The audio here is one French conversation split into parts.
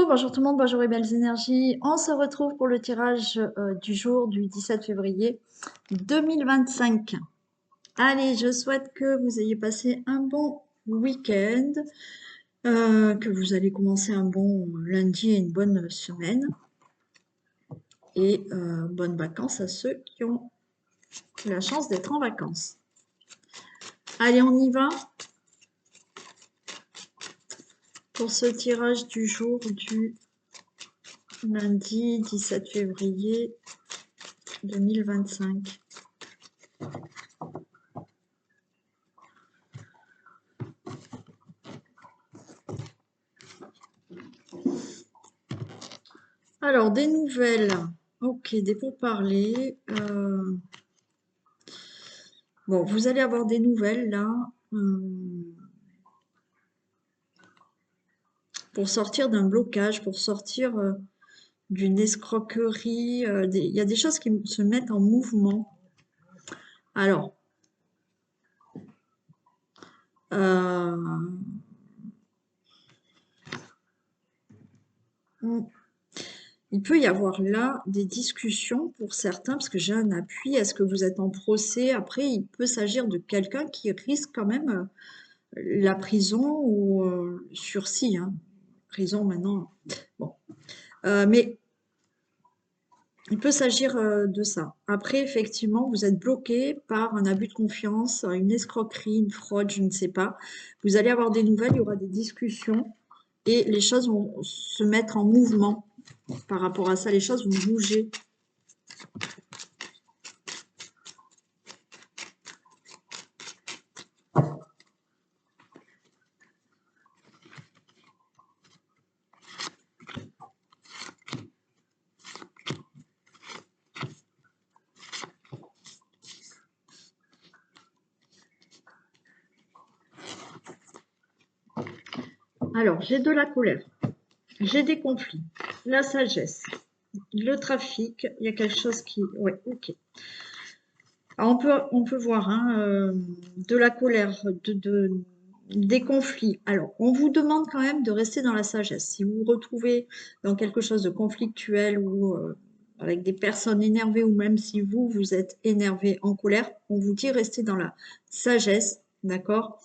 Bonjour tout le monde, bonjour et belles énergies. On se retrouve pour le tirage du jour du 17 février 2025. Allez, je souhaite que vous ayez passé un bon week-end, que vous allez commencer un bon lundi et une bonne semaine. Et bonnes vacances à ceux qui ont la chance d'être en vacances. Allez, on y va pour ce tirage du jour du lundi 17 février 2025. Alors, des nouvelles. Ok, des pourparlers. Bon, vous allez avoir des nouvelles là. Pour sortir d'un blocage, pour sortir d'une escroquerie. Il y a des choses qui se mettent en mouvement. Alors, il peut y avoir là des discussions pour certains, parce que j'ai un appui. Est-ce que vous êtes en procès? Après, il peut s'agir de quelqu'un qui risque quand même la prison ou sursis. Hein. Prison maintenant. Bon. Mais il peut s'agir de ça. Après, effectivement, vous êtes bloqué par un abus de confiance, une escroquerie, une fraude, je ne sais pas. Vous allez avoir des nouvelles, il y aura des discussions et les choses vont se mettre en mouvement par rapport à ça. Les choses vont bouger. Alors, j'ai de la colère, j'ai des conflits, la sagesse, le trafic, il y a quelque chose qui... Ouais, ok. Alors, on peut voir hein, de la colère, des conflits. Alors, on vous demande quand même de rester dans la sagesse. Si vous vous retrouvez dans quelque chose de conflictuel ou avec des personnes énervées, ou même si vous, vous êtes énervé, en colère, on vous dit restez dans la sagesse, d'accord?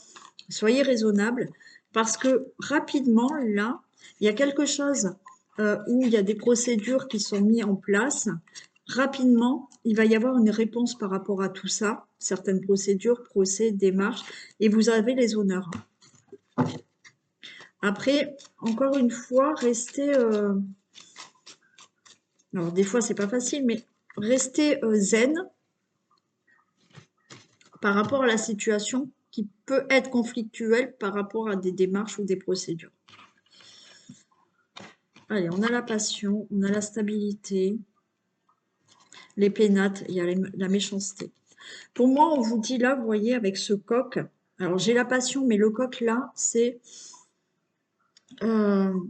Soyez raisonnable, parce que rapidement, là, il y a quelque chose où il y a des procédures qui sont mises en place. Rapidement, il va y avoir une réponse par rapport à tout ça, certaines procédures, procès, démarches, et vous avez les honneurs. Après, encore une fois, restez... alors, des fois, c'est pas facile, mais restez zen par rapport à la situation qui peut être conflictuelle par rapport à des démarches ou des procédures. Allez, on a la passion, on a la stabilité, les pénates, il y a la méchanceté. Pour moi, on vous dit là, vous voyez, avec ce coq, alors j'ai la passion, mais le coq là, c'est... il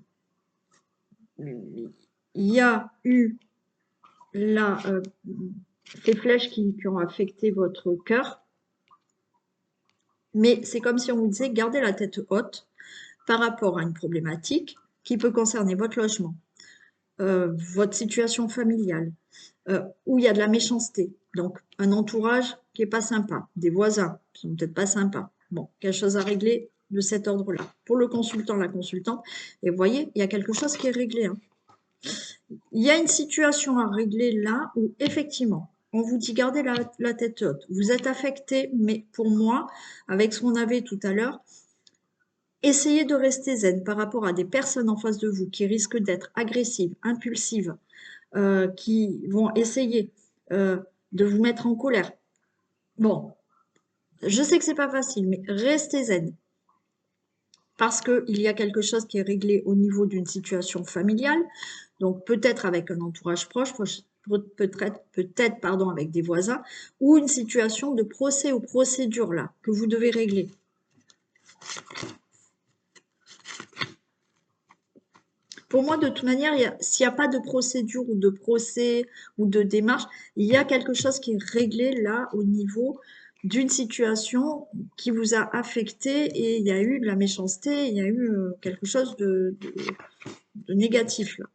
y a eu là, ces flèches qui ont affecté votre cœur, mais c'est comme si on vous disait, gardez la tête haute par rapport à une problématique qui peut concerner votre logement, votre situation familiale, où il y a de la méchanceté. Donc, un entourage qui n'est pas sympa, des voisins qui sont peut-être pas sympas. Bon, quelque chose à régler de cet ordre-là. Pour le consultant, la consultante, et vous voyez, il y a quelque chose qui est réglé. Hein. Il y a une situation à régler là où, effectivement, on vous dit gardez la tête haute. Vous êtes affecté, mais pour moi, avec ce qu'on avait tout à l'heure, essayez de rester zen par rapport à des personnes en face de vous qui risquent d'être agressives, impulsives, qui vont essayer de vous mettre en colère. Bon, je sais que c'est pas facile, mais restez zen. Parce qu'il y a quelque chose qui est réglé au niveau d'une situation familiale, donc peut-être avec un entourage proche, peut-être pardon, avec des voisins, ou une situation de procès ou procédure là, que vous devez régler. Pour moi, de toute manière, s'il n'y a pas de procédure ou de procès ou de démarche, il y a quelque chose qui est réglé là au niveau d'une situation qui vous a affecté et il y a eu de la méchanceté, il y a eu quelque chose de négatif là.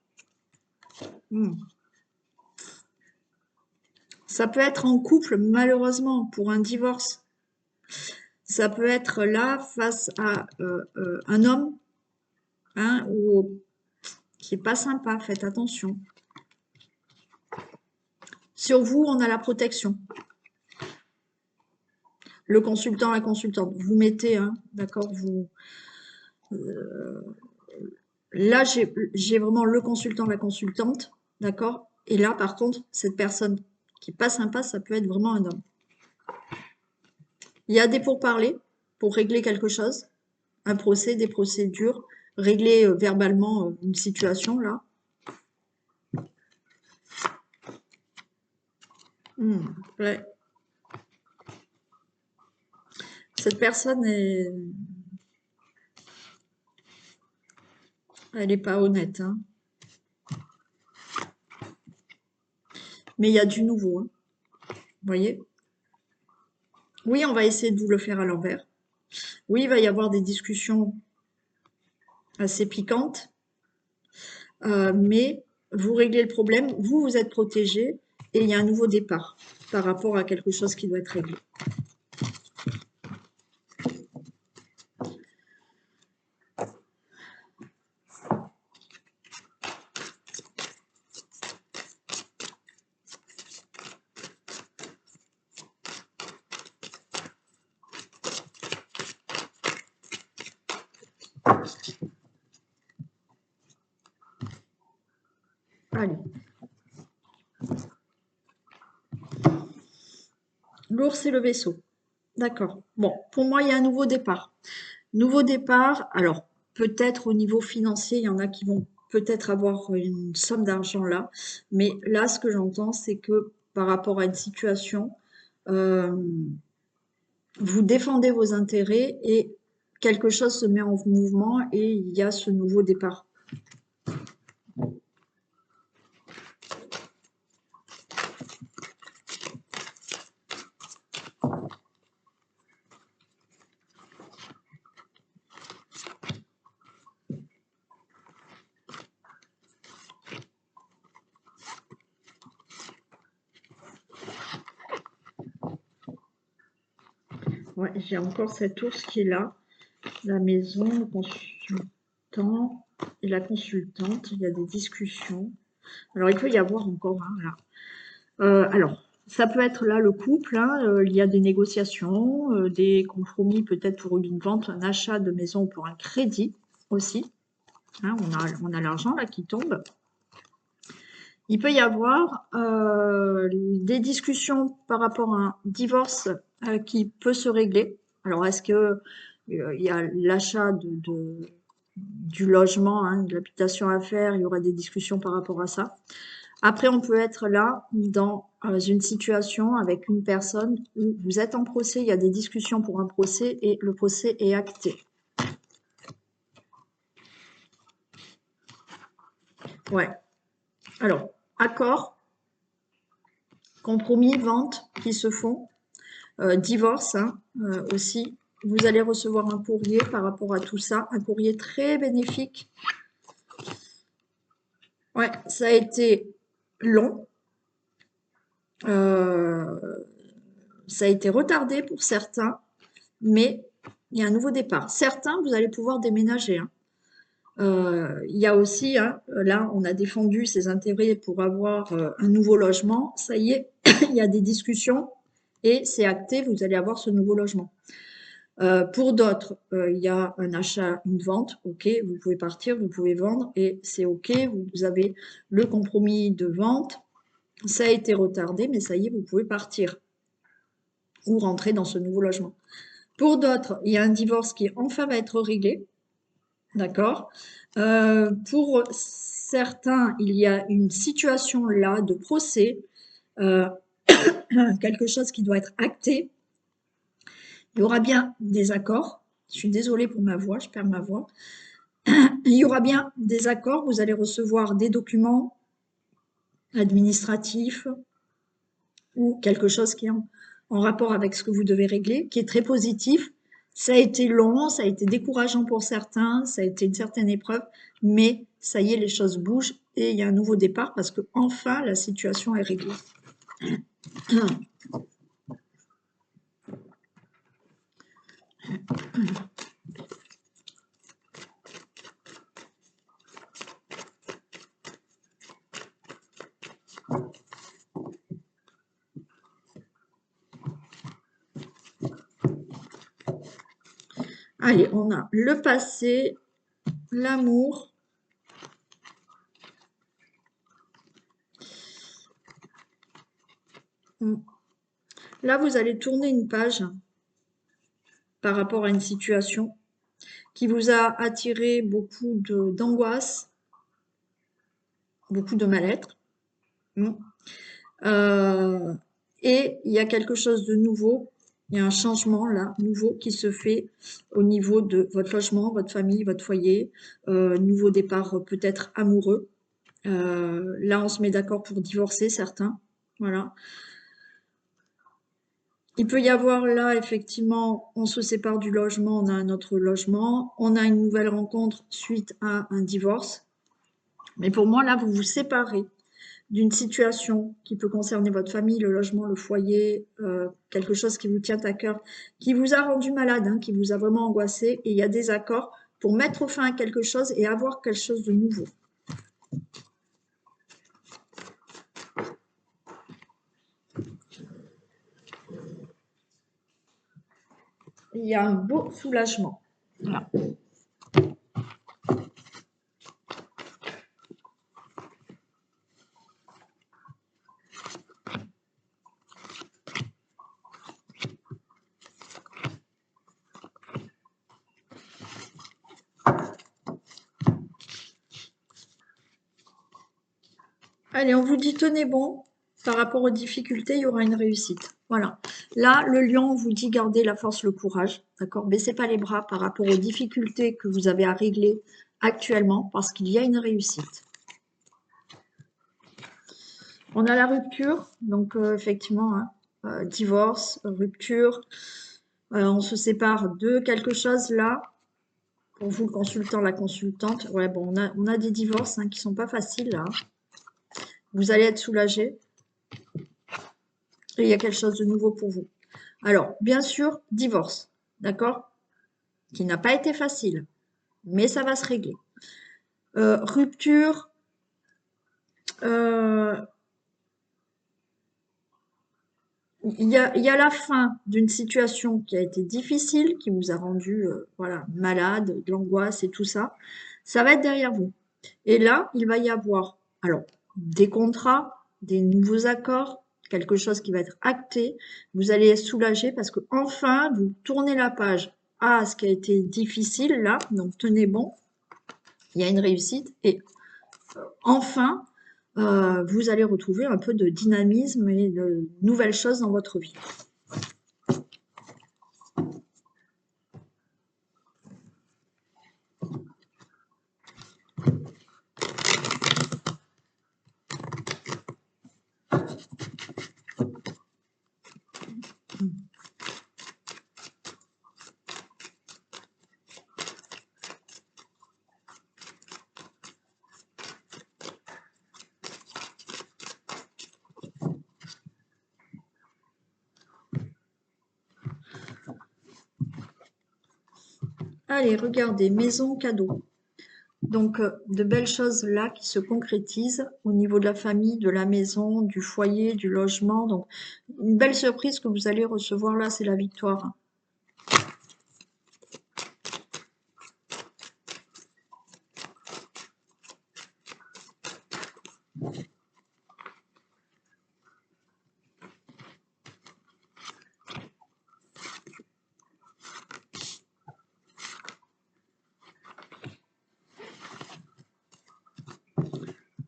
Ça peut être en couple, malheureusement, pour un divorce. Ça peut être là face à un homme hein, qui n'est pas sympa, faites attention. Sur vous, on a la protection. Le consultant, la consultante, vous mettez, hein, d'accord, vous... là, j'ai vraiment le consultant, la consultante, d'accord. Et là, par contre, cette personne qui n'est pas sympa, ça peut être vraiment un homme. Il y a des pourparlers pour régler quelque chose, un procès, des procédures, régler verbalement une situation, là. Ouais. Cette personne elle n'est pas honnête, hein. Mais il y a du nouveau, hein. Vous voyez? Oui, on va essayer de vous le faire à l'envers. Oui, il va y avoir des discussions assez piquantes, mais vous réglez le problème, vous êtes protégé et il y a un nouveau départ par rapport à quelque chose qui doit être réglé. Allez. L'ours et le vaisseau. D'accord. Bon, pour moi, il y a un nouveau départ. Nouveau départ, alors peut-être au niveau financier, il y en a qui vont peut-être avoir une somme d'argent là, mais là, ce que j'entends, c'est que par rapport à une situation, euh, vous défendez vos intérêts et quelque chose se met en mouvement et il y a ce nouveau départ. Ouais, j'ai encore cet ours qui est là. La maison, le consultant et la consultante. Il y a des discussions. Alors, il peut y avoir encore un là. Alors, ça peut être là le couple. Hein, il y a des négociations, des compromis peut-être pour une vente, un achat de maison ou pour un crédit aussi. Hein, on a l'argent là qui tombe. Il peut y avoir des discussions par rapport à un divorce qui peut se régler. Alors, est-ce que il y a l'achat du logement, hein, de l'habitation à faire, il y aura des discussions par rapport à ça. Après, on peut être là dans une situation avec une personne où vous êtes en procès, il y a des discussions pour un procès et le procès est acté. Ouais. Alors, accord, compromis, vente qui se font, divorce hein, aussi. Vous allez recevoir un courrier par rapport à tout ça, un courrier très bénéfique. Ouais, ça a été long. Ça a été retardé pour certains, mais il y a un nouveau départ. Certains, vous allez pouvoir déménager. Hein. Il y a aussi, hein, là, on a défendu ses intérêts pour avoir un nouveau logement. Ça y est, il y a des discussions et c'est acté, vous allez avoir ce nouveau logement. Pour d'autres, il y a un achat, une vente, ok, vous pouvez partir, vous pouvez vendre et c'est ok, vous avez le compromis de vente, ça a été retardé, mais ça y est, vous pouvez partir ou rentrer dans ce nouveau logement. Pour d'autres, il y a un divorce qui enfin va être réglé, d'accord. Pour certains, il y a une situation là de procès, quelque chose qui doit être acté. Il y aura bien des accords. Je suis désolée pour ma voix, je perds ma voix. Il y aura bien des accords. Vous allez recevoir des documents administratifs ou quelque chose qui est en rapport avec ce que vous devez régler, qui est très positif. Ça a été long, ça a été décourageant pour certains, ça a été une certaine épreuve, mais ça y est, les choses bougent et il y a un nouveau départ parce que enfin la situation est réglée. Allez, on a le passé, l'amour. Là, vous allez tourner une page par rapport à une situation qui vous a attiré beaucoup d'angoisse, beaucoup de mal-être. Et il y a quelque chose de nouveau, il y a un changement là, nouveau qui se fait au niveau de votre logement, votre famille, votre foyer, nouveau départ peut-être amoureux. Là, on se met d'accord pour divorcer certains, voilà. Il peut y avoir là, effectivement, on se sépare du logement, on a un autre logement, on a une nouvelle rencontre suite à un divorce. Mais pour moi, là, vous vous séparez d'une situation qui peut concerner votre famille, le logement, le foyer, quelque chose qui vous tient à cœur, qui vous a rendu malade, hein, qui vous a vraiment angoissé, et il y a des accords pour mettre fin à quelque chose et avoir quelque chose de nouveau. Il y a un beau soulagement. Voilà. Allez, on vous dit tenez bon, par rapport aux difficultés, il y aura une réussite. Voilà. Là, le lion vous dit gardez la force, le courage, d'accord? Baissez pas les bras par rapport aux difficultés que vous avez à régler actuellement, parce qu'il y a une réussite. On a la rupture, donc effectivement, hein, divorce, rupture, on se sépare de quelque chose là. Pour vous, le consultant, la consultante, ouais, bon, on a des divorces hein, qui sont pas faciles là. Vous allez être soulagé. Et il y a quelque chose de nouveau pour vous. Alors, bien sûr, divorce, d'accord? Qui n'a pas été facile, mais ça va se régler. Rupture, il y a la fin d'une situation qui a été difficile, qui vous a rendu voilà, malade, de l'angoisse et tout ça. Ça va être derrière vous. Et là, il va y avoir alors des contrats, des nouveaux accords, quelque chose qui va être acté. Vous allez être soulagé parce que enfin, vous tournez la page à ce qui a été difficile là. Donc tenez bon, il y a une réussite et enfin, vous allez retrouver un peu de dynamisme et de nouvelles choses dans votre vie. Allez, regardez, maison cadeau. Donc, de belles choses là qui se concrétisent au niveau de la famille, de la maison, du foyer, du logement. Donc, une belle surprise que vous allez recevoir là, c'est la victoire.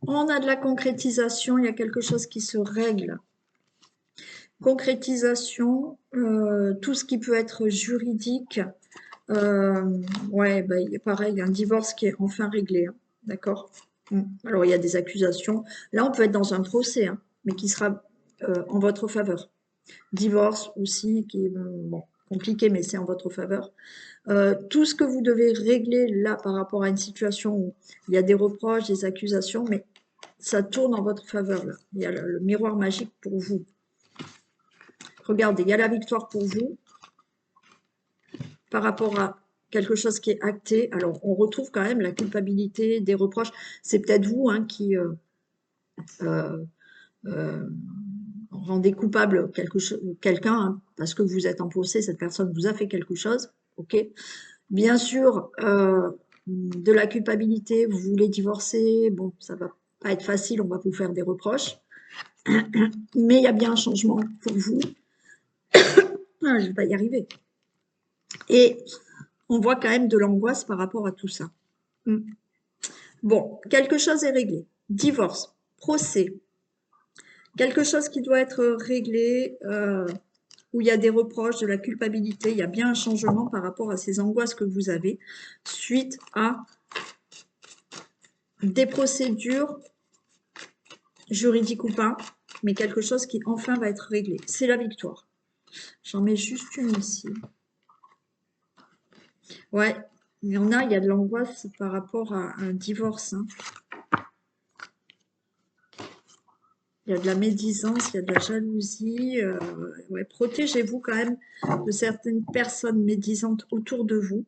On a de la concrétisation, il y a quelque chose qui se règle. Concrétisation, tout ce qui peut être juridique. Ouais, bah, pareil, un divorce qui est enfin réglé, hein, d'accord? Alors, il y a des accusations. Là, on peut être dans un procès, hein, mais qui sera en votre faveur. Divorce aussi, qui est bon, compliqué, mais c'est en votre faveur. Tout ce que vous devez régler là par rapport à une situation où il y a des reproches, des accusations, mais ça tourne en votre faveur là. Il y a le miroir magique pour vous. Regardez, il y a la victoire pour vous par rapport à quelque chose qui est acté. Alors, on retrouve quand même la culpabilité, des reproches. C'est peut-être vous hein, qui rendez coupable quelqu'un hein, parce que vous êtes en procès, cette personne vous a fait quelque chose. Ok. Bien sûr, de la culpabilité, vous voulez divorcer, bon, ça va pas être facile, on va vous faire des reproches, mais il y a bien un changement pour vous. Ah, je vais pas y arriver. Et on voit quand même de l'angoisse par rapport à tout ça. Bon, quelque chose est réglé. Divorce, procès, quelque chose qui doit être réglé, où il y a des reproches, de la culpabilité, il y a bien un changement par rapport à ces angoisses que vous avez suite à des procédures juridiques ou pas, mais quelque chose qui enfin va être réglé. C'est la victoire. J'en mets juste une ici. Ouais, il y en a, il y a de l'angoisse par rapport à un divorce. Hein. Il y a de la médisance, il y a de la jalousie. Ouais, protégez-vous quand même de certaines personnes médisantes autour de vous.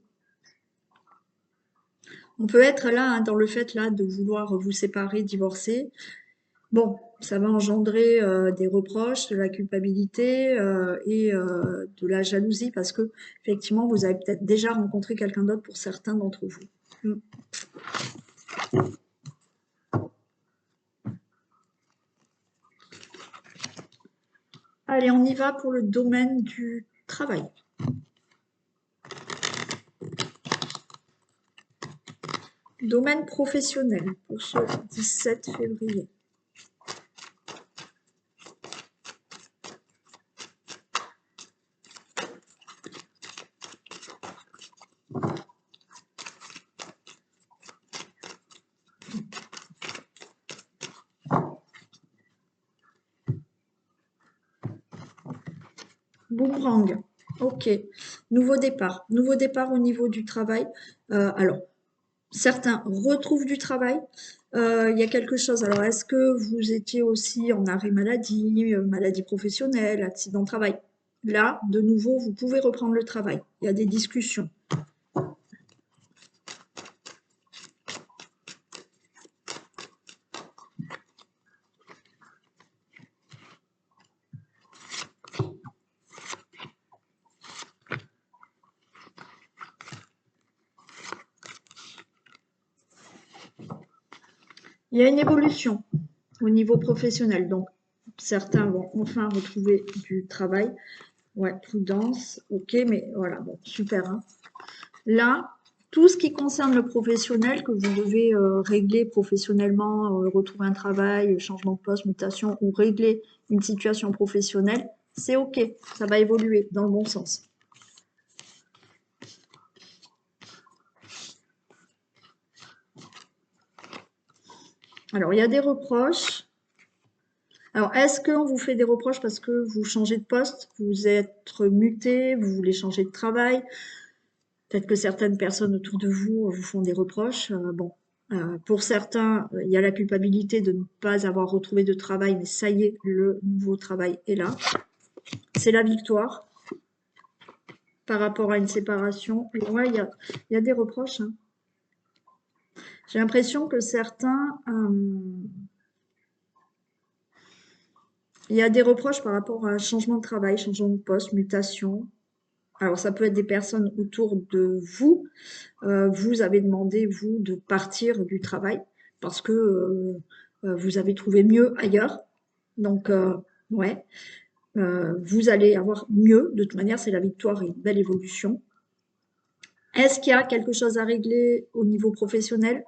On peut être là, hein, dans le fait là de vouloir vous séparer, divorcer. Bon, ça va engendrer des reproches, de la culpabilité et de la jalousie parce que effectivement, vous avez peut-être déjà rencontré quelqu'un d'autre pour certains d'entre vous. Allez, on y va pour le domaine du travail. Domaine professionnel pour ce 17 février. Boomerang. Ok. Nouveau départ. Nouveau départ au niveau du travail. Alors, certains retrouvent du travail. Il y a quelque chose. Alors, est-ce que vous étiez aussi en arrêt maladie, maladie professionnelle, accident de travail? Là, de nouveau, vous pouvez reprendre le travail. Il y a des discussions. Il y a une évolution au niveau professionnel. Donc, certains vont enfin retrouver du travail. Ouais, prudence, ok, mais voilà, bon, super. Hein. Là, tout ce qui concerne le professionnel, que vous devez régler professionnellement, retrouver un travail, changement de poste, mutation, ou régler une situation professionnelle, c'est ok, ça va évoluer dans le bon sens. Alors, il y a des reproches. Alors, est-ce qu'on vous fait des reproches parce que vous changez de poste, vous êtes muté, vous voulez changer de travail? Peut-être que certaines personnes autour de vous vous font des reproches. Bon, pour certains, il y a la culpabilité de ne pas avoir retrouvé de travail, mais ça y est, le nouveau travail est là. C'est la victoire par rapport à une séparation. Et ouais, il y a des reproches. Hein. J'ai l'impression que certains... il y a des reproches par rapport à un changement de travail, changement de poste, mutation. Alors, ça peut être des personnes autour de vous. Vous avez demandé, vous, de partir du travail parce que vous avez trouvé mieux ailleurs. Donc, ouais, vous allez avoir mieux. De toute manière, c'est la victoire et une belle évolution. Est-ce qu'il y a quelque chose à régler au niveau professionnel?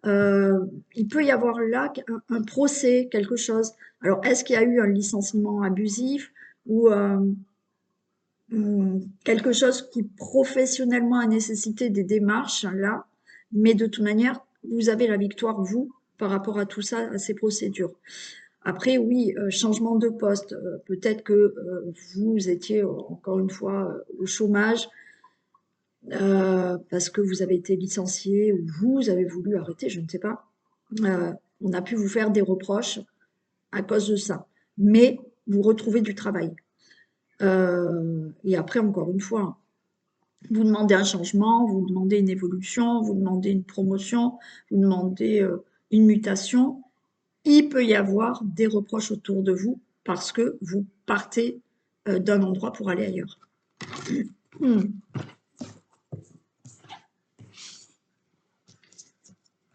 Il peut y avoir là un procès, quelque chose. Alors, est-ce qu'il y a eu un licenciement abusif ou quelque chose qui professionnellement a nécessité des démarches là, mais de toute manière, vous avez la victoire, vous, par rapport à tout ça, à ces procédures. Après, oui, changement de poste. Peut-être que vous étiez, encore une fois, au chômage parce que vous avez été licencié ou vous avez voulu arrêter, je ne sais pas. On a pu vous faire des reproches à cause de ça. Mais vous retrouvez du travail. Et après, encore une fois, vous demandez un changement, vous demandez une évolution, vous demandez une promotion, vous demandez une mutation. Il peut y avoir des reproches autour de vous parce que vous partez d'un endroit pour aller ailleurs.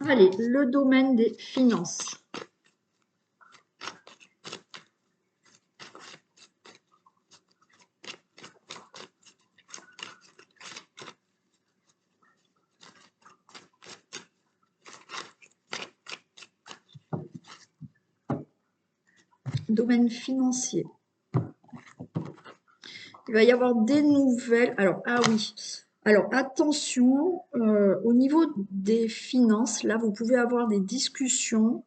Allez, le domaine des finances. Domaine financier. Il va y avoir des nouvelles. Alors, ah oui. Alors, attention, au niveau des finances, là, vous pouvez avoir des discussions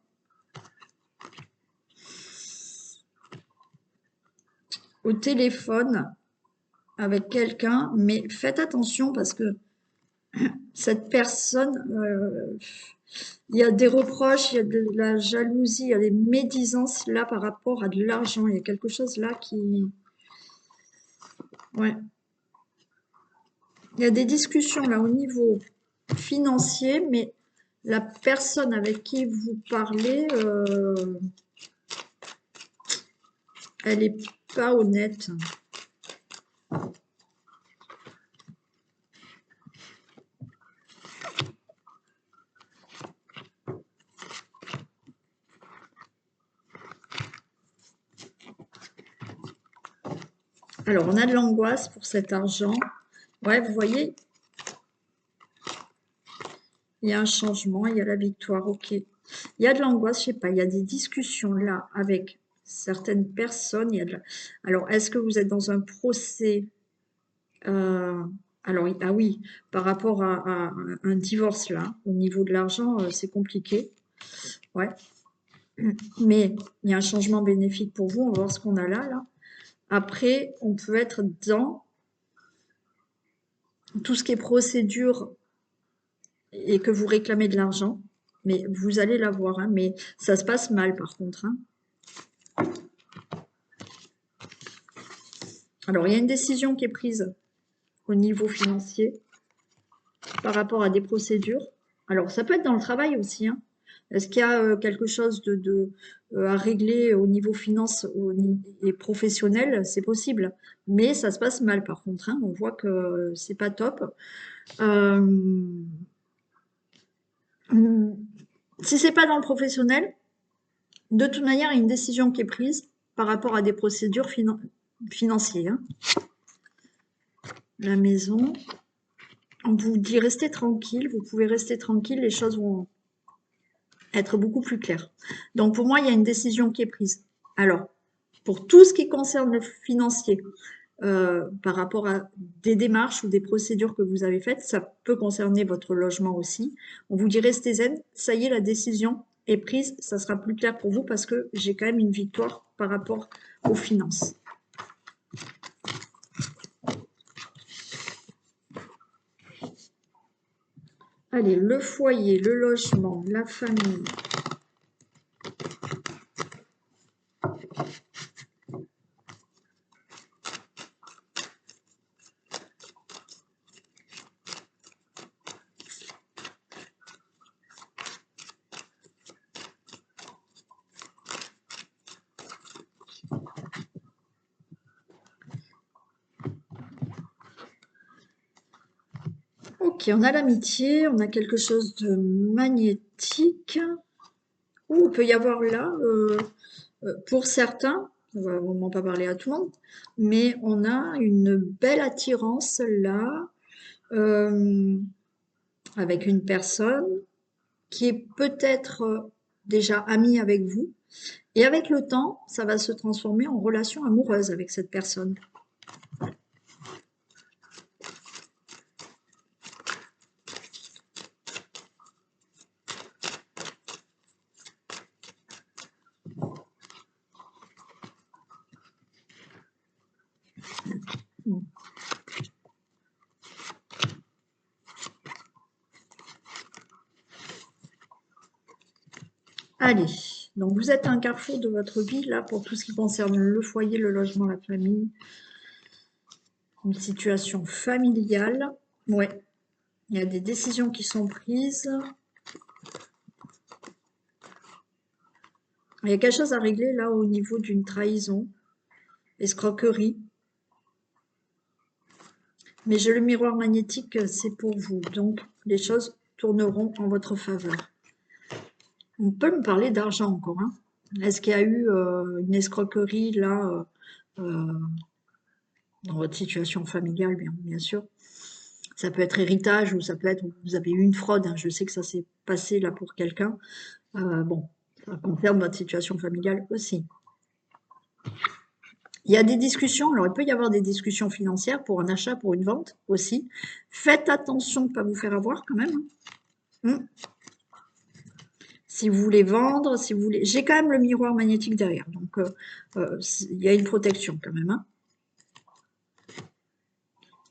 au téléphone avec quelqu'un, mais faites attention parce que cette personne, il y a des reproches, il y a de la jalousie, il y a des médisances là par rapport à de l'argent. Il y a quelque chose là qui... Ouais. Il y a des discussions là au niveau financier, mais la personne avec qui vous parlez, elle n'est pas honnête. Alors, on a de l'angoisse pour cet argent. Ouais, vous voyez, il y a un changement, il y a la victoire, ok. Il y a de l'angoisse, je sais pas, il y a des discussions là avec certaines personnes. Alors, est-ce que vous êtes dans un procès alors, ah oui, par rapport à un divorce là, au niveau de l'argent, c'est compliqué. Ouais. Mais il y a un changement bénéfique pour vous. On va voir ce qu'on a là. Après, on peut être dans tout ce qui est procédure et que vous réclamez de l'argent. Mais vous allez l'avoir, hein, mais ça se passe mal par contre. Hein. Alors, il y a une décision qui est prise au niveau financier par rapport à des procédures. Alors, ça peut être dans le travail aussi. Hein. Est-ce qu'il y a quelque chose à régler au niveau finance et professionnel? C'est possible. Mais ça se passe mal par contre. Hein. On voit que c'est pas top. Si c'est pas dans le professionnel, de toute manière, il y a une décision qui est prise par rapport à des procédures financières. Hein. La maison, on vous dit restez tranquille, vous pouvez rester tranquille, les choses vont être beaucoup plus claires. Donc pour moi, il y a une décision qui est prise. Alors, pour tout ce qui concerne le financier, par rapport à des démarches ou des procédures que vous avez faites, ça peut concerner votre logement aussi. On vous dit restez zen, ça y est, la décision est prise, ça sera plus clair pour vous parce que j'ai quand même une victoire par rapport aux finances. Allez, le foyer, le logement, la famille. Ok, on a l'amitié, on a quelque chose de magnétique. Ou il peut y avoir là, pour certains, on va vraiment pas parler à tout le monde, mais on a une belle attirance là, avec une personne qui est peut-être déjà amie avec vous. Et avec le temps, ça va se transformer en relation amoureuse avec cette personne. Allez, donc vous êtes à un carrefour de votre vie, là, pour tout ce qui concerne le foyer, le logement, la famille, une situation familiale. Ouais, il y a des décisions qui sont prises. Il y a quelque chose à régler, là, au niveau d'une trahison, escroquerie. Mais j'ai le miroir magnétique, c'est pour vous. Donc, les choses tourneront en votre faveur. On peut me parler d'argent encore, hein. Est-ce qu'il y a eu une escroquerie, là, dans votre situation familiale, bien sûr? Ça peut être héritage ou ça peut être vous avez eu une fraude, hein. Je sais que ça s'est passé là pour quelqu'un. Bon, ça concerne votre situation familiale aussi. Il y a des discussions, alors il peut y avoir des discussions financières pour un achat, pour une vente aussi. Faites attention de ne pas vous faire avoir quand même, hein. Si vous voulez vendre, si vous voulez... J'ai quand même le miroir magnétique derrière, donc il y a une protection quand même, hein.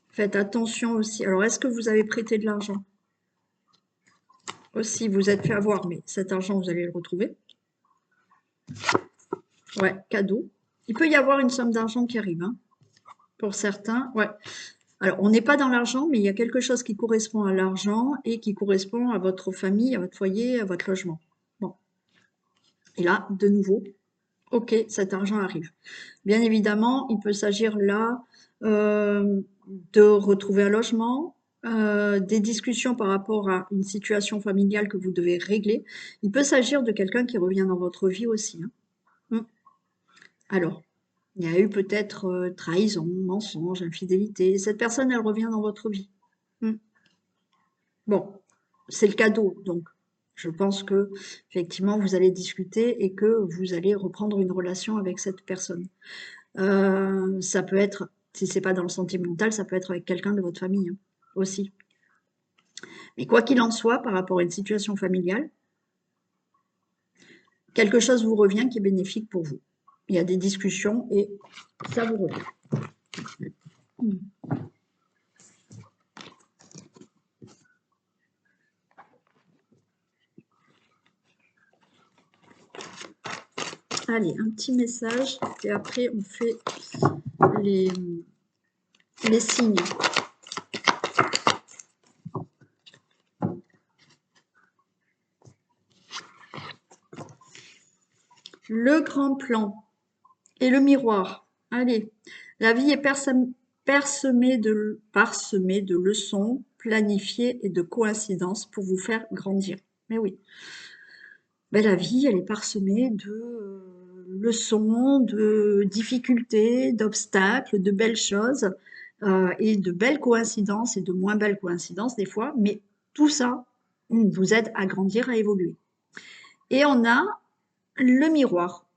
Faites attention aussi. Alors, est-ce que vous avez prêté de l'argent? Aussi, vous êtes fait avoir, mais cet argent, vous allez le retrouver. Ouais, cadeau. Il peut y avoir une somme d'argent qui arrive, hein, pour certains. Ouais. Alors, on n'est pas dans l'argent, mais il y a quelque chose qui correspond à l'argent et qui correspond à votre famille, à votre foyer, à votre logement. Bon. Et là, de nouveau, ok, cet argent arrive. Bien évidemment, il peut s'agir là de retrouver un logement, des discussions par rapport à une situation familiale que vous devez régler. Il peut s'agir de quelqu'un qui revient dans votre vie aussi, hein. Alors, il y a eu peut-être trahison, mensonge, infidélité. Cette personne, elle revient dans votre vie. Mm. Bon, c'est le cadeau, donc je pense que effectivement vous allez discuter et que vous allez reprendre une relation avec cette personne. Ça peut être, si c'est pas dans le sentimental, ça peut être avec quelqu'un de votre famille, hein, aussi. Mais quoi qu'il en soit, par rapport à une situation familiale, quelque chose vous revient qui est bénéfique pour vous. Il y a des discussions et ça vous revient. Allez, un petit message et après on fait les, les signes. Le grand plan et le miroir. Allez, la vie est parsemée de leçons planifiées et de coïncidences pour vous faire grandir. Mais oui, ben, la vie, elle est parsemée de leçons, de difficultés, d'obstacles, de belles choses et de belles coïncidences et de moins belles coïncidences des fois. Mais tout ça vous aide à grandir, à évoluer. Et on a le miroir.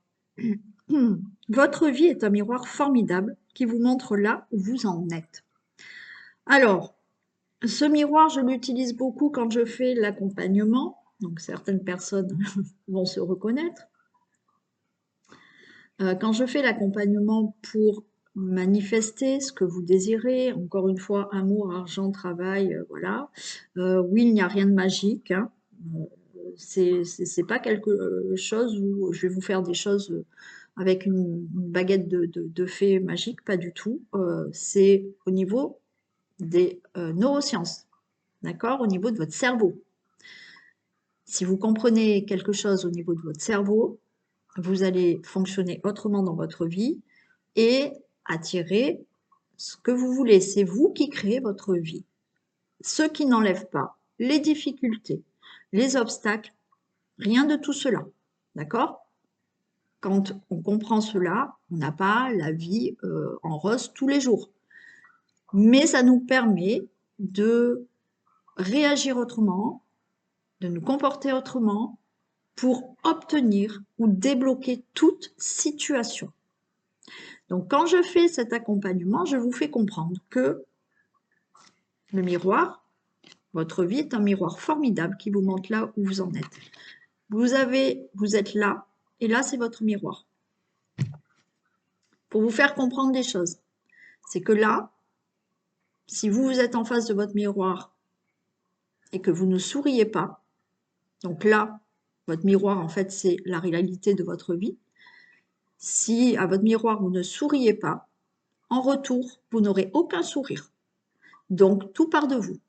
Votre vie est un miroir formidable qui vous montre là où vous en êtes. Alors, ce miroir, je l'utilise beaucoup quand je fais l'accompagnement. Donc, certaines personnes vont se reconnaître. Quand je fais l'accompagnement pour manifester ce que vous désirez, encore une fois, amour, argent, travail, voilà. Oui, il n'y a rien de magique, hein. C'est pas quelque chose où je vais vous faire des choses avec une baguette de fée magique, pas du tout. C'est au niveau des neurosciences, d'accord? Au niveau de votre cerveau. Si vous comprenez quelque chose au niveau de votre cerveau, vous allez fonctionner autrement dans votre vie et attirer ce que vous voulez. C'est vous qui créez votre vie. Ce qui n'enlève pas les difficultés, les obstacles, rien de tout cela. D'accord? Quand on comprend cela, on n'a pas la vie en rose tous les jours. Mais ça nous permet de réagir autrement, de nous comporter autrement pour obtenir ou débloquer toute situation. Donc, quand je fais cet accompagnement, je vous fais comprendre que le miroir, votre vie est un miroir formidable qui vous montre là où vous en êtes. Vous êtes là, et là, c'est votre miroir. Pour vous faire comprendre des choses. C'est que là, si vous êtes en face de votre miroir et que vous ne souriez pas, donc là, Votre miroir, en fait, c'est la réalité de votre vie. Si à votre miroir, vous ne souriez pas, en retour, vous n'aurez aucun sourire. Donc, tout part de vous.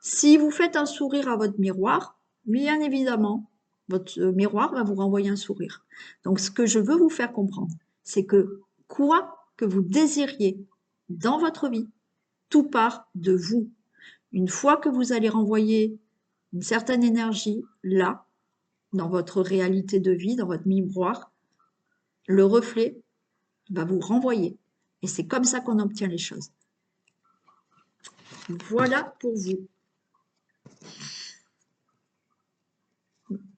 Si vous faites un sourire à votre miroir, bien évidemment, votre miroir va vous renvoyer un sourire. Donc, ce que je veux vous faire comprendre, c'est que quoi que vous désiriez dans votre vie, tout part de vous. Une fois que vous allez renvoyer une certaine énergie là, dans votre réalité de vie, dans votre miroir, le reflet va vous renvoyer. Et c'est comme ça qu'on obtient les choses. Voilà pour vous.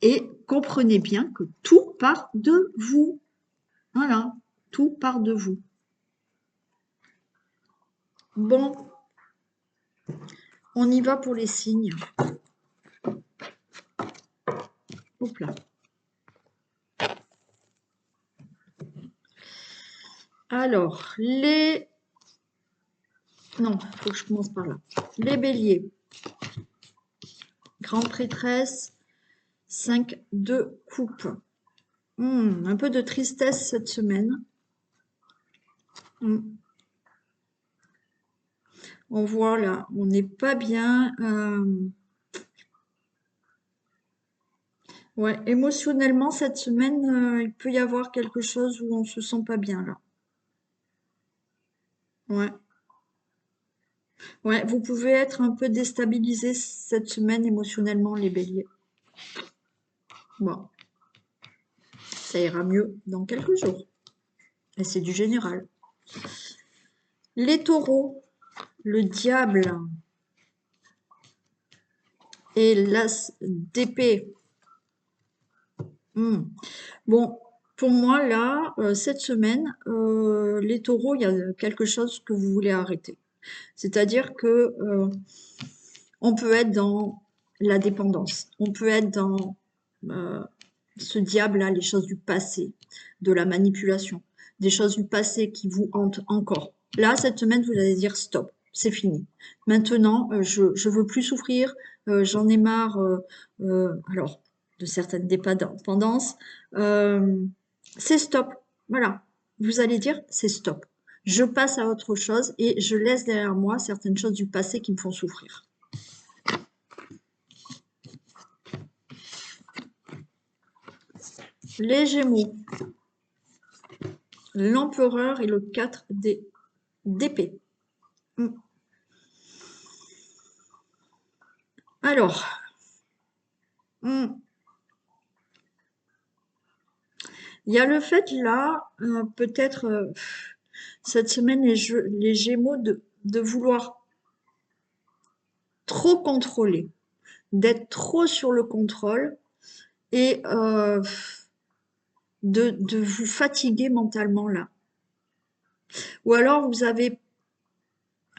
Et comprenez bien que tout part de vous. Voilà, tout part de vous. Bon, on y va pour les signes. Hop là. Alors, les... Non, il faut que je commence par là. Les béliers. Grande prêtresse, 5 de coupe. Un peu de tristesse cette semaine. On voit là, on n'est pas bien. Ouais, émotionnellement, cette semaine, il peut y avoir quelque chose où on se sent pas bien là. Ouais. Ouais, vous pouvez être un peu déstabilisé cette semaine émotionnellement, les béliers. Bon, ça ira mieux dans quelques jours. Et c'est du général. Les taureaux, le diable et l'as d'épée. Bon, pour moi, là, cette semaine, les taureaux, il y a quelque chose que vous voulez arrêter. C'est-à-dire que on peut être dans la dépendance, on peut être dans ce diable-là, les choses du passé, de la manipulation, des choses du passé qui vous hantent encore. Là, cette semaine, vous allez dire stop, c'est fini. Maintenant, je veux plus souffrir, j'en ai marre, alors, de certaines dépendances. C'est stop, voilà. Vous allez dire c'est stop. Je passe à autre chose et je laisse derrière moi certaines choses du passé qui me font souffrir. Les Gémeaux, l'Empereur et le 4 d'épée. Alors, il y a le fait là, peut-être cette semaine, les Gémeaux, de vouloir trop contrôler, d'être trop sur le contrôle et de vous fatiguer mentalement là. Ou alors vous avez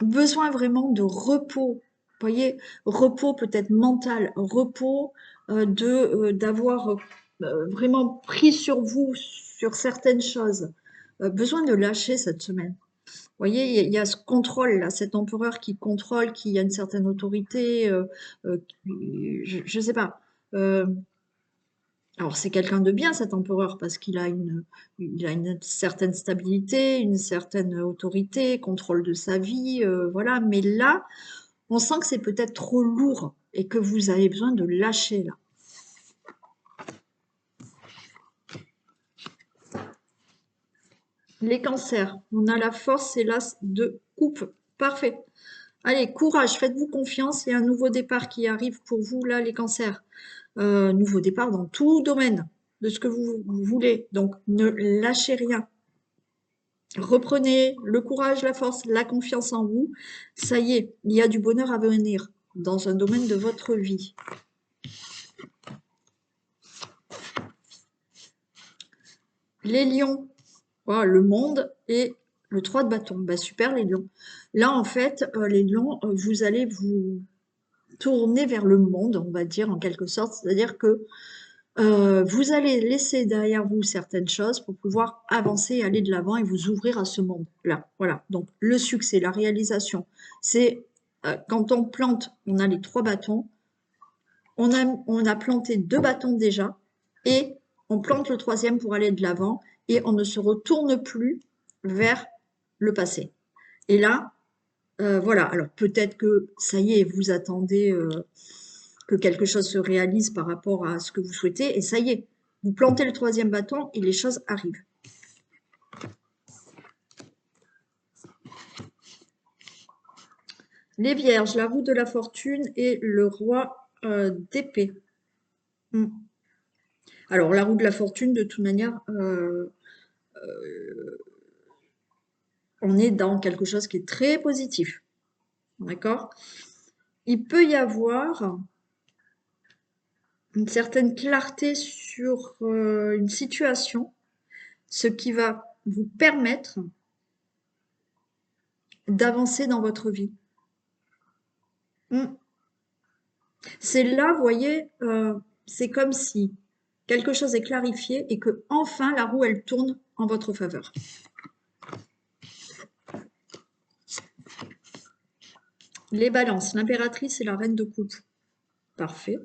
besoin vraiment de repos, vous voyez, repos peut-être mental, repos d'avoir vraiment pris sur vous, sur certaines choses. Besoin de lâcher cette semaine. Vous voyez, il y a ce contrôle là, cet empereur qui contrôle, qui a une certaine autorité, je ne sais pas. Alors c'est quelqu'un de bien cet empereur parce qu'il a il a une certaine stabilité, une certaine autorité, contrôle de sa vie, voilà. Mais là, on sent que c'est peut-être trop lourd et que vous avez besoin de lâcher là. Les cancers, on a la force et l'as de coupe. Parfait. Allez, courage, faites-vous confiance, il y a un nouveau départ qui arrive pour vous là, les cancers. Nouveau départ dans tout domaine de ce que vous voulez. Donc, ne lâchez rien. Reprenez le courage, la force, la confiance en vous. Ça y est, il y a du bonheur à venir dans un domaine de votre vie. Les lions, voilà, le monde et le 3 de bâton. Bah, super les lions. Là, en fait, les lions, vous allez vous tourner vers le monde, on va dire en quelque sorte. C'est-à-dire que vous allez laisser derrière vous certaines choses pour pouvoir avancer, aller de l'avant et vous ouvrir à ce monde-là. Voilà, donc le succès, la réalisation, c'est quand on plante, on a les 3 bâtons, on a planté 2 bâtons déjà et on plante le 3e pour aller de l'avant et on ne se retourne plus vers le passé. Et là, voilà, alors peut-être que ça y est, vous attendez que quelque chose se réalise par rapport à ce que vous souhaitez et ça y est, vous plantez le 3e bâton et les choses arrivent. Les vierges, la roue de la fortune et le roi d'épée. Alors, la roue de la fortune, de toute manière, on est dans quelque chose qui est très positif. D'accord? Il peut y avoir une certaine clarté sur une situation, ce qui va vous permettre d'avancer dans votre vie. C'est là, vous voyez, c'est comme si quelque chose est clarifié et que enfin la roue, elle tourne en votre faveur. Les balances, l'impératrice et la reine de coupe. Parfait.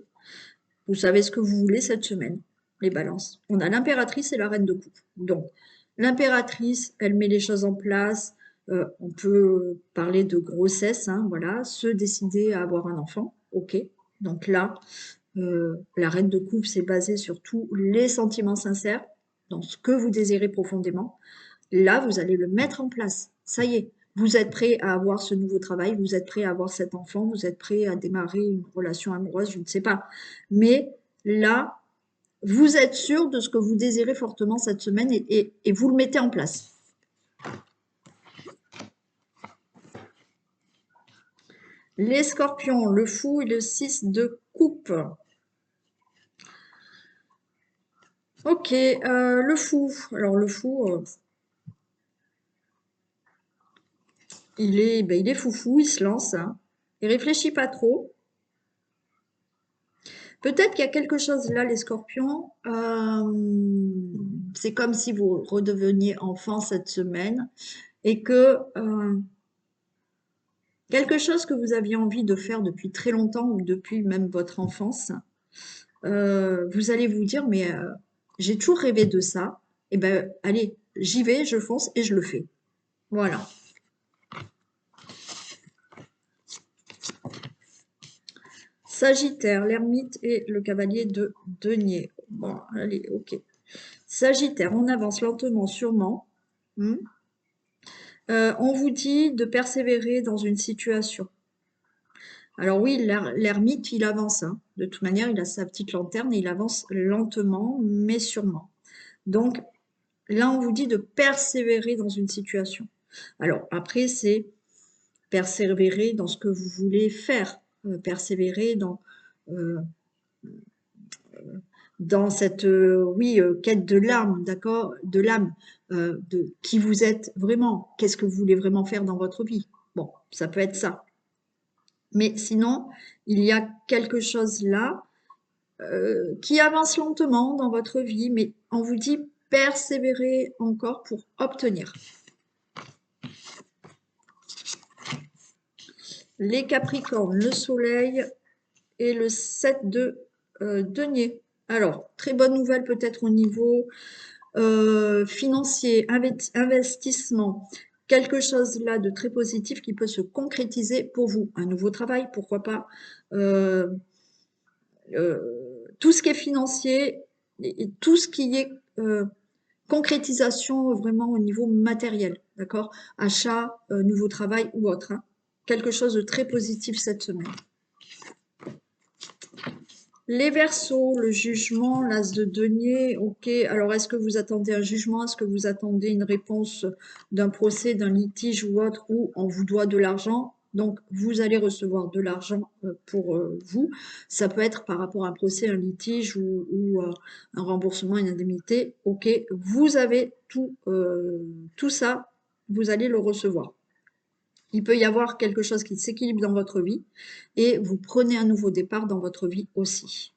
Vous savez ce que vous voulez cette semaine, les balances. On a l'impératrice et la reine de coupe. Donc, l'impératrice, elle met les choses en place. On peut parler de grossesse, hein, voilà, se décider à avoir un enfant. Ok. Donc là, la reine de coupe, c'est basé sur tous les sentiments sincères, dans ce que vous désirez profondément. Là, vous allez le mettre en place. Ça y est, vous êtes prêt à avoir ce nouveau travail, vous êtes prêt à avoir cet enfant, vous êtes prêt à démarrer une relation amoureuse, je ne sais pas. Mais là, vous êtes sûr de ce que vous désirez fortement cette semaine et vous le mettez en place. Les scorpions, le fou et le 6 de coupe. Ok, le fou. Alors le fou, il est foufou, il se lance, hein. Il réfléchit pas trop. Peut-être qu'il y a quelque chose là, les scorpions. C'est comme si vous redeveniez enfant cette semaine et que quelque chose que vous aviez envie de faire depuis très longtemps ou depuis même votre enfance, vous allez vous dire, mais j'ai toujours rêvé de ça. Eh ben, allez, j'y vais, je fonce et je le fais. Voilà. Sagittaire, l'ermite et le cavalier de denier. Bon, allez, ok. Sagittaire, on avance lentement, sûrement. On vous dit de persévérer dans une situation. Alors oui, l'ermite, il avance, hein. De toute manière, il a sa petite lanterne et il avance lentement, mais sûrement. Donc, là, on vous dit de persévérer dans une situation. Alors, après, c'est persévérer dans ce que vous voulez faire, persévérer dans cette quête de l'âme, d'accord, de l'âme, de qui vous êtes vraiment, qu'est-ce que vous voulez vraiment faire dans votre vie. Bon, ça peut être ça. Mais sinon, il y a quelque chose là qui avance lentement dans votre vie, mais on vous dit persévérer encore pour obtenir. Les Capricornes, le Soleil et le 7 de denier. Alors, très bonne nouvelle peut-être au niveau financier, investissement, quelque chose là de très positif qui peut se concrétiser pour vous. Un nouveau travail, pourquoi pas. Tout ce qui est financier et tout ce qui est concrétisation vraiment au niveau matériel, d'accord? Achat, nouveau travail ou autre, hein. Quelque chose de très positif cette semaine. Les Verseaux, le jugement, l'as de denier, ok. Alors, est-ce que vous attendez un jugement? Est-ce que vous attendez une réponse d'un procès, d'un litige ou autre, où on vous doit de l'argent? Donc, vous allez recevoir de l'argent pour vous. Ça peut être par rapport à un procès, un litige ou un remboursement, une indemnité. Ok, vous avez tout ça, vous allez le recevoir. Il peut y avoir quelque chose qui s'équilibre dans votre vie et vous prenez un nouveau départ dans votre vie aussi.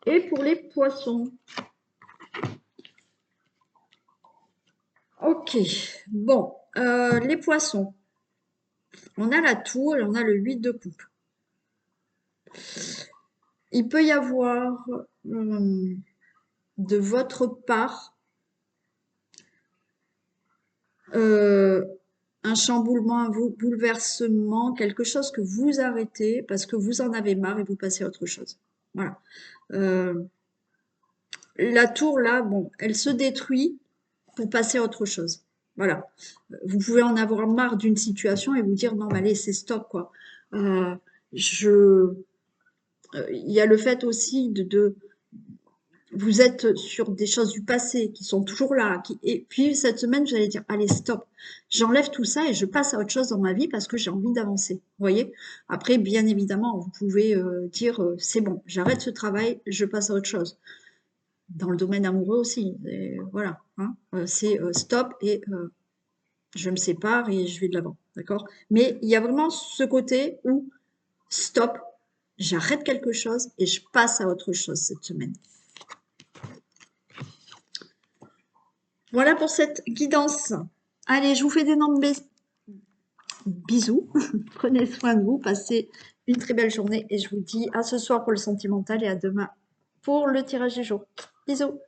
Et pour les poissons. Ok, bon, les poissons. On a la tour et on a le 8 de coupe. Il peut y avoir de votre part un chamboulement, un bouleversement, quelque chose que vous arrêtez parce que vous en avez marre et vous passez à autre chose. Voilà. La tour, là, bon, elle se détruit pour passer à autre chose. Voilà. Vous pouvez en avoir marre d'une situation et vous dire non, mais allez, c'est stop, quoi. Euh, je, il y a le fait aussi vous êtes sur des choses du passé qui sont toujours là. Et puis cette semaine, vous allez dire, allez, stop, j'enlève tout ça et je passe à autre chose dans ma vie parce que j'ai envie d'avancer. Vous voyez? Après, bien évidemment, vous pouvez dire, c'est bon, j'arrête ce travail, je passe à autre chose. Dans le domaine amoureux aussi, et voilà. Hein, c'est stop et je me sépare et je vais de l'avant. D'accord? Mais il y a vraiment ce côté où stop, j'arrête quelque chose et je passe à autre chose cette semaine. Voilà pour cette guidance. Allez, je vous fais d'énormes bisous. Prenez soin de vous, passez une très belle journée et je vous dis à ce soir pour le sentimental et à demain pour le tirage du jour. Bisous.